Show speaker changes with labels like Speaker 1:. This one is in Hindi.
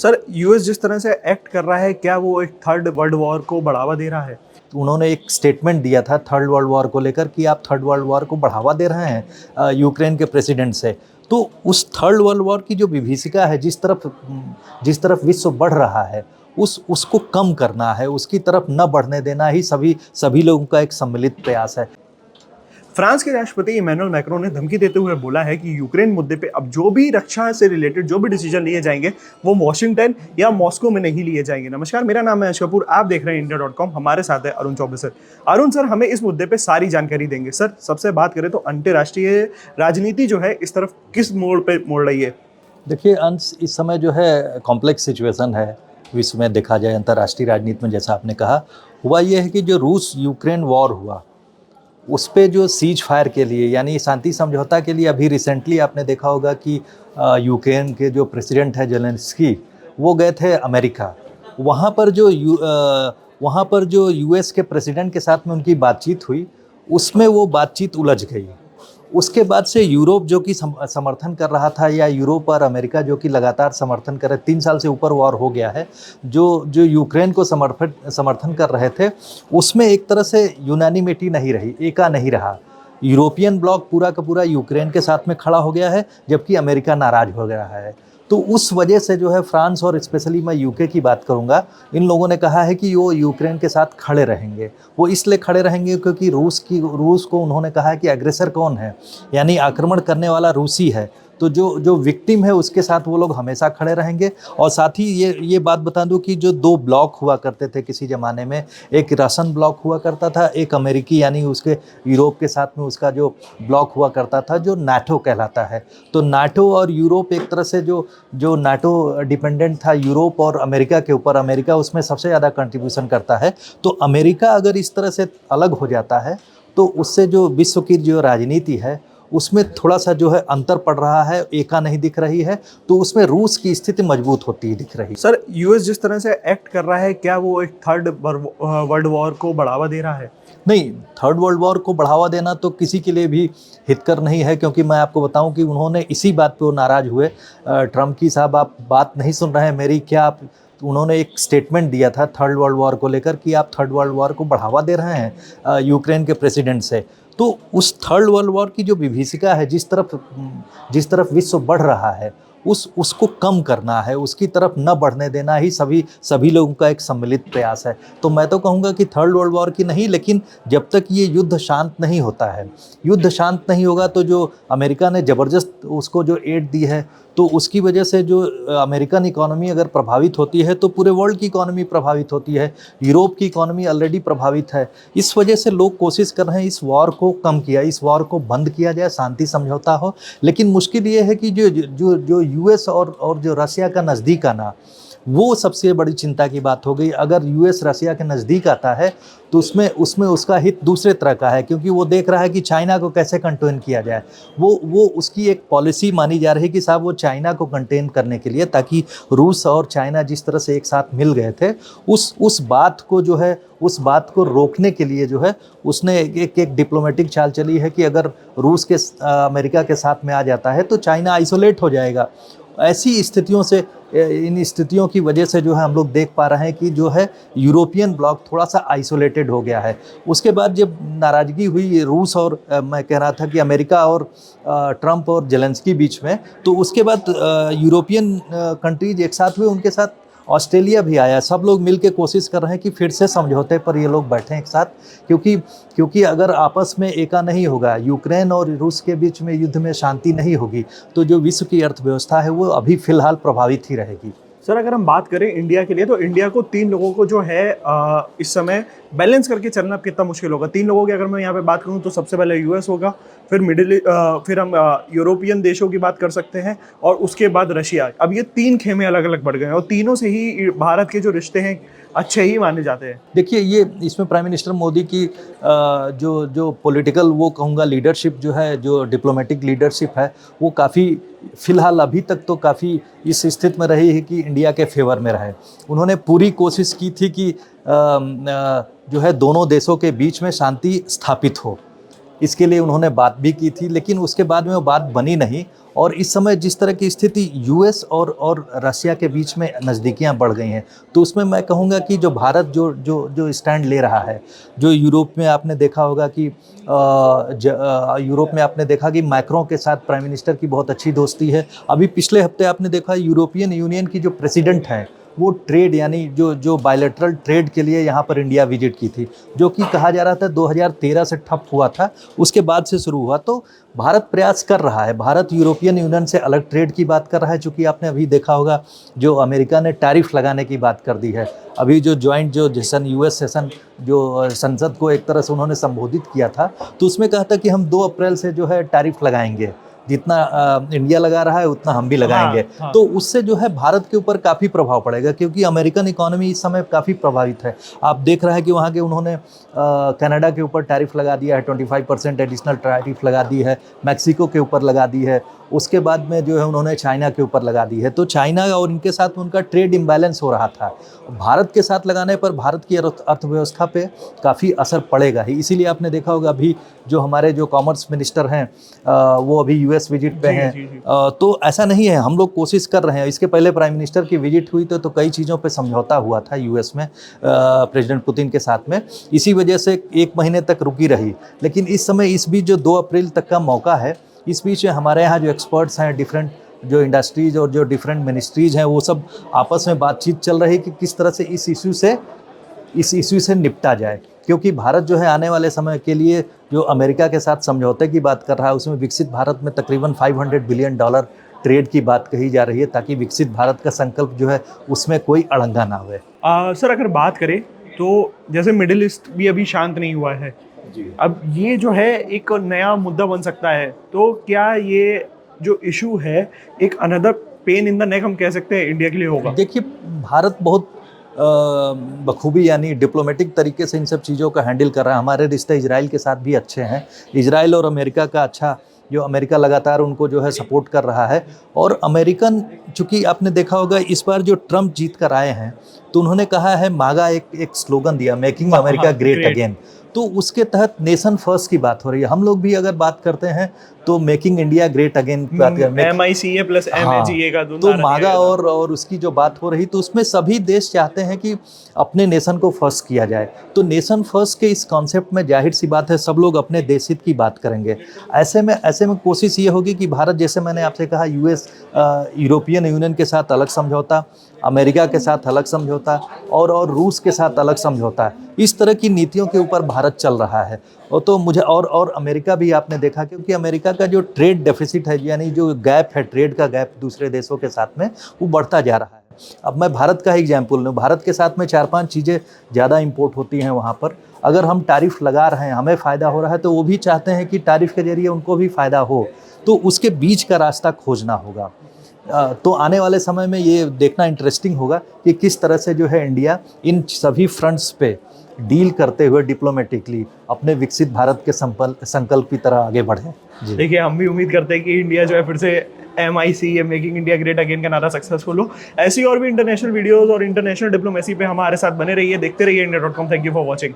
Speaker 1: सर, यूएस जिस तरह से एक्ट कर रहा है, क्या वो एक थर्ड वर्ल्ड वॉर को बढ़ावा दे रहा है?
Speaker 2: उन्होंने एक स्टेटमेंट दिया था थर्ड वर्ल्ड वॉर को लेकर कि आप थर्ड वर्ल्ड वॉर को बढ़ावा दे रहे हैं यूक्रेन के प्रेसिडेंट से। तो उस थर्ड वर्ल्ड वॉर की जो विभीषिका है, जिस तरफ विश्व बढ़ रहा है, उसको कम करना है, उसकी तरफ न बढ़ने देना ही सभी लोगों का एक सम्मिलित प्रयास है।
Speaker 1: फ्रांस के राष्ट्रपति इमैनुअल मैक्रोन ने धमकी देते हुए बोला है कि यूक्रेन मुद्दे पे अब जो भी रक्षा से रिलेटेड जो भी डिसीजन लिए जाएंगे वो वॉशिंगटन या मॉस्को में नहीं लिए जाएंगे। नमस्कार, मेरा नाम है यश कपूर, आप देख रहे हैं इंडिया.com। हमारे साथ है अरुण चौबे सर। अरुण सर हमें इस मुद्दे पे सारी जानकारी देंगे। सर, सबसे बात करें तो अंतर्राष्ट्रीय राजनीति जो है इस तरफ किस मोड़ पे मोड़ रही है?
Speaker 2: देखिए अंश, इस समय जो है कॉम्प्लेक्स सिचुएशन है विश्व में। देखा जाए अंतर्राष्ट्रीय राजनीति में, जैसा आपने कहा, हुआ ये है कि जो रूस यूक्रेन वॉर हुआ उस पे जो सीज फायर के लिए, यानी शांति समझौता के लिए, अभी रिसेंटली आपने देखा होगा कि यूक्रेन के जो प्रेसिडेंट है जेलेंस्की, वो गए थे अमेरिका। वहाँ पर जो यूएस के प्रेसिडेंट के साथ में उनकी बातचीत हुई, उसमें वो बातचीत उलझ गई। उसके बाद से यूरोप जो कि समर्थन कर रहा था, या यूरोप और अमेरिका जो कि लगातार समर्थन कर रहे, 3 साल से ऊपर वॉर हो गया है, जो यूक्रेन को समर्थन कर रहे थे, उसमें एक तरह से यूनानिमिटी नहीं रही, एका नहीं रहा। यूरोपियन ब्लॉक पूरा का पूरा यूक्रेन के साथ में खड़ा हो गया है, जबकि अमेरिका नाराज हो गया है। तो उस वजह से जो है फ्रांस, और स्पेशली मैं यूके की बात करूंगा, इन लोगों ने कहा है कि वो यूक्रेन के साथ खड़े रहेंगे। वो इसलिए खड़े रहेंगे क्योंकि रूस को उन्होंने कहा है कि अग्रेसर कौन है, यानी आक्रमण करने वाला रूसी है। तो जो विक्टिम है उसके साथ वो लोग हमेशा खड़े रहेंगे। और साथ ही ये बात बता दूं कि जो 2 ब्लॉक हुआ करते थे किसी ज़माने में, एक रसन ब्लॉक हुआ करता था, एक अमेरिकी यानी उसके यूरोप के साथ में उसका जो ब्लॉक हुआ करता था, जो नाटो कहलाता है। तो नाटो और यूरोप एक तरह से जो नाटो डिपेंडेंट था यूरोप और अमेरिका के ऊपर, अमेरिका उसमें सबसे ज़्यादा कंट्रीब्यूशन करता है। तो अमेरिका अगर इस तरह से अलग हो जाता है तो उससे जो विश्व की जो राजनीति है उसमें थोड़ा सा जो है अंतर पड़ रहा है, एका नहीं दिख रही है। तो उसमें रूस की स्थिति मजबूत होती ही दिख रही।
Speaker 1: सर, यूएस जिस तरह से एक्ट कर रहा है, क्या वो एक थर्ड वर्ल्ड वॉर को बढ़ावा दे रहा है?
Speaker 2: नहीं, थर्ड वर्ल्ड वॉर को बढ़ावा देना तो किसी के लिए भी हितकर नहीं है, क्योंकि मैं आपको बताऊं कि उन्होंने इसी बात पे वो नाराज़ हुए। ट्रम्प की साहब, आप बात नहीं सुन रहे हैं मेरी क्या? आप तो उन्होंने एक स्टेटमेंट दिया था थर्ड वर्ल्ड वॉर को लेकर कि आप थर्ड वर्ल्ड वॉर को बढ़ावा दे रहे हैं यूक्रेन के प्रेसिडेंट से। तो उस थर्ड वर्ल्ड वॉर की जो विभीषिका है, जिस तरफ विश्व बढ़ रहा है, उसको कम करना है, उसकी तरफ न बढ़ने देना ही सभी लोगों का एक सम्मिलित प्रयास है। तो मैं तो कहूँगा कि थर्ड वर्ल्ड वॉर की नहीं, लेकिन जब तक ये युद्ध शांत नहीं होता है, युद्ध शांत नहीं होगा, तो जो अमेरिका ने ज़बरदस्त उसको जो एड दी है, तो उसकी वजह से जो अमेरिकन इकॉनमी अगर प्रभावित होती है तो पूरे वर्ल्ड की इकॉनमी प्रभावित होती है। यूरोप की इकॉनमी ऑलरेडी प्रभावित है। इस वजह से लोग कोशिश कर रहे हैं इस वॉर को कम किया, इस वॉर को बंद किया जाए, शांति समझौता हो। लेकिन मुश्किल ये है कि जो यूएस और जो रशिया का नज़दीक आना, वो सबसे बड़ी चिंता की बात हो गई। अगर यूएस रशिया के नज़दीक आता है तो उसमें उसका हित दूसरे तरह का है, क्योंकि वो देख रहा है कि चाइना को कैसे कंटेन किया जाए। वो उसकी एक पॉलिसी मानी जा रही है कि साहब वो चाइना को कंटेन करने के लिए, ताकि रूस और चाइना जिस तरह से एक साथ मिल गए थे, उस बात को जो है, उस बात को रोकने के लिए जो है उसने एक डिप्लोमेटिक चाल चली है कि अगर रूस के अमेरिका के साथ में आ जाता है तो चाइना आइसोलेट हो जाएगा। ऐसी स्थितियों से, इन स्थितियों की वजह से जो है हम लोग देख पा रहे हैं कि जो है यूरोपियन ब्लॉक थोड़ा सा आइसोलेटेड हो गया है। उसके बाद जब नाराज़गी हुई रूस और मैं कह रहा था कि अमेरिका और ट्रम्प और जेलेंस्की बीच में, तो उसके बाद यूरोपियन कंट्रीज एक साथ हुए, उनके साथ ऑस्ट्रेलिया भी आया। सब लोग मिलकर कोशिश कर रहे हैं कि फिर से समझौते पर ये लोग बैठें एक साथ, क्योंकि अगर आपस में एका नहीं होगा, यूक्रेन और रूस के बीच में युद्ध में शांति नहीं होगी, तो जो विश्व की अर्थव्यवस्था है वो अभी फ़िलहाल प्रभावित ही रहेगी।
Speaker 1: सर, अगर हम बात करें इंडिया के लिए, तो इंडिया को 3 लोगों को जो है इस समय बैलेंस करके चलना कितना मुश्किल होगा? 3 लोगों की अगर मैं यहाँ पे बात करूँ तो सबसे पहले यूएस होगा, फिर हम यूरोपियन देशों की बात कर सकते हैं, और उसके बाद रशिया। अब ये 3 खेमे अलग अलग बढ़ गए हैं, और तीनों से ही भारत के जो रिश्ते हैं अच्छे ही माने जाते हैं।
Speaker 2: देखिए, ये इसमें प्राइम मिनिस्टर मोदी की जो पॉलिटिकल, वो कहूँगा लीडरशिप जो है, जो डिप्लोमेटिक लीडरशिप है, वो काफ़ी फ़िलहाल अभी तक तो काफ़ी इस स्थिति में रही है कि इंडिया के फेवर में रहे। उन्होंने पूरी कोशिश की थी कि जो है दोनों देशों के बीच में शांति स्थापित हो, इसके लिए उन्होंने बात भी की थी, लेकिन उसके बाद में वो बात बनी नहीं। और इस समय जिस तरह की स्थिति यूएस और रशिया के बीच में नज़दीकियां बढ़ गई हैं, तो उसमें मैं कहूँगा कि जो भारत जो स्टैंड ले रहा है, जो यूरोप में आपने देखा होगा कि यूरोप में आपने देखा कि मैक्रों के साथ प्राइम मिनिस्टर की बहुत अच्छी दोस्ती है। अभी पिछले हफ्ते आपने देखा यूरोपियन यूनियन की जो प्रेसिडेंट हैं, वो ट्रेड यानी जो बायलैटरल ट्रेड के लिए यहाँ पर इंडिया विजिट की थी, जो कि कहा जा रहा था 2013 से ठप हुआ था, उसके बाद से शुरू हुआ। तो भारत प्रयास कर रहा है, भारत यूरोपियन यूनियन से अलग ट्रेड की बात कर रहा है, चूँकि आपने अभी देखा होगा जो अमेरिका ने टैरिफ लगाने की बात कर दी है। अभी जो जॉइंट जो सेशन यूएस सेशन जो संसद को एक तरह से उन्होंने संबोधित किया था, तो उसमें कहा था कि हम 2 अप्रैल से जो है टैरिफ लगाएंगे, जितना इंडिया लगा रहा है उतना हम भी लगाएंगे।
Speaker 1: हाँ।
Speaker 2: तो उससे जो है भारत के ऊपर काफ़ी प्रभाव पड़ेगा, क्योंकि अमेरिकन इकोनॉमी इस समय काफ़ी प्रभावित है। आप देख रहे हैं कि वहाँ के उन्होंने कनाडा के ऊपर टैरिफ लगा दिया है, 25% एडिशनल टैरिफ लगा दी है, मैक्सिको के ऊपर लगा दी है, उसके बाद में जो है उन्होंने चाइना के ऊपर लगा दी है। तो चाइना और इनके साथ उनका ट्रेड इम्बैलेंस हो रहा था। भारत के साथ लगाने पर भारत की अर्थव्यवस्था पे काफ़ी असर पड़ेगा ही। इसीलिए आपने देखा होगा अभी जो हमारे जो कॉमर्स मिनिस्टर हैं वो अभी यूएस विजिट पे हैं। तो ऐसा नहीं है, हम लोग कोशिश कर रहे हैं। इसके पहले प्राइम मिनिस्टर की विजिट हुई तो कई चीज़ों पे समझौता हुआ था यूएस में प्रेसिडेंट पुतिन के साथ में, इसी वजह से 1 महीने तक रुकी रही। लेकिन इस समय इस बीच जो 2 अप्रैल तक का मौका है, इस बीच हमारे यहाँ जो एक्सपर्ट्स हैं, डिफरेंट जो इंडस्ट्रीज और जो डिफरेंट मिनिस्ट्रीज हैं, वो सब आपस में बातचीत चल रही है कि किस तरह से इस इशू से निपटा जाए। क्योंकि भारत जो है आने वाले समय के लिए जो अमेरिका के साथ समझौते की बात कर रहा है, उसमें विकसित भारत में तकरीबन $500 बिलियन ट्रेड की बात कही जा रही है, ताकि विकसित भारत का संकल्प जो है उसमें कोई अड़ंगा ना हुए।
Speaker 1: सर अगर बात करें तो जैसे मिडिल ईस्ट भी अभी शांत नहीं हुआ है, अब ये जो है एक नया मुद्दा बन सकता है, तो क्या ये जो इशू है एक another pain in the neck हम कह सकते हैं इंडिया के लिए होगा?
Speaker 2: देखिए, भारत बहुत बखूबी यानी डिप्लोमेटिक तरीके से इन सब चीज़ों का हैंडल कर रहा है। हमारे रिश्ते इजराइल के साथ भी अच्छे हैं। इजराइल और अमेरिका का अच्छा, जो अमेरिका लगातार उनको जो है सपोर्ट कर रहा है। और अमेरिकन, चूँकि आपने देखा होगा इस बार जो ट्रम्प जीत कर आए हैं, तो उन्होंने कहा है, मागा एक स्लोगन दिया, मेकिंग अमेरिका ग्रेट अगेन। तो उसके तहत नेशन फर्स्ट की बात हो रही है। हम लोग भी अगर बात करते हैं तो मेकिंग इंडिया ग्रेट अगेन की बात करते हैं,
Speaker 1: MICA प्लस MAGA का दोनों
Speaker 2: तो मागा और उसकी जो बात हो रही, तो उसमें सभी देश चाहते हैं कि अपने नेशन को फर्स्ट किया जाए। तो नेशन फर्स्ट के इस कॉन्सेप्ट में जाहिर सी बात है सब लोग अपने देश हित की बात करेंगे। ऐसे में कोशिश ये होगी कि भारत, जैसे मैंने आपसे कहा, यूएस यूरोपियन यूनियन के साथ अलग समझौता, अमेरिका के साथ अलग समझौता और रूस के साथ अलग समझौता, इस तरह की नीतियों के ऊपर भारत चल रहा है। और तो मुझे और अमेरिका भी आपने देखा, क्योंकि अमेरिका का जो ट्रेड डेफिसिट है, यानी जो गैप है, ट्रेड का गैप दूसरे देशों के साथ में, वो बढ़ता जा रहा है। अब मैं भारत का एग्जाम्पल लूँ, भारत के साथ में 4-5 चीज़ें ज़्यादा इंपोर्ट होती हैं वहाँ पर। अगर हम टैरिफ लगा रहे हैं, हमें फ़ायदा हो रहा है, तो वो भी चाहते हैं कि टैरिफ के जरिए उनको भी फ़ायदा हो, तो उसके बीच का रास्ता खोजना होगा। तो आने वाले समय में ये देखना इंटरेस्टिंग होगा कि किस तरह से जो है इंडिया इन सभी फ्रंट्स पे डील करते हुए डिप्लोमेटिकली अपने विकसित भारत के संकल्प की तरह आगे बढ़े।
Speaker 1: देखिए, हम भी उम्मीद करते हैं कि इंडिया जो है फिर से MICA making India great again का नारा सक्सेसफुल हो। ऐसी और भी इंटरनेशनल वीडियोस और इंटरनेशनल डिप्लोमेसी पे हमारे साथ बने रहिए, देखते रहिए India.com। Thank you for watching.